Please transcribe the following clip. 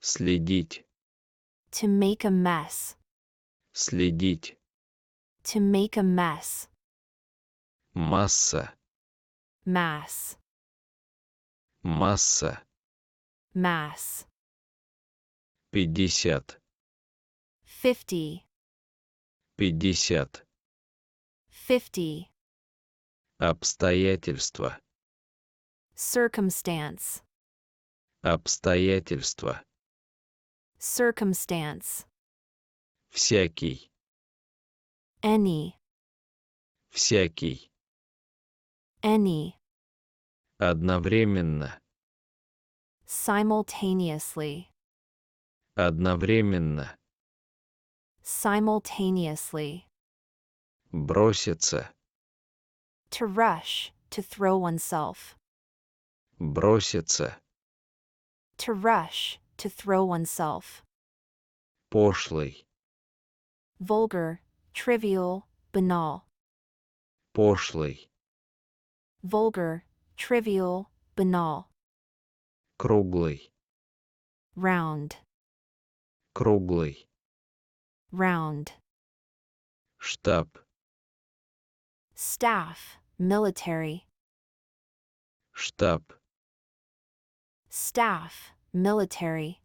Следить. To make a mess. Следить. To make a mess. Масса. Mass. Масса. Mass. 50. 50. 50. 50. Обстоятельства. Circumstance. Обстоятельства. Circumstance. Всякий. Any. Всякий. Any. Одновременно. Simultaneously. Одновременно. Simultaneously. Броситься. To rush, to throw oneself. Броситься. To rush, to throw oneself. Пошлый. Vulgar, trivial, banal. Пошлый. Vulgar, trivial, banal. Круглый. Round. Круглый. Round. Штаб. Staff, military. Штаб. Staff, military.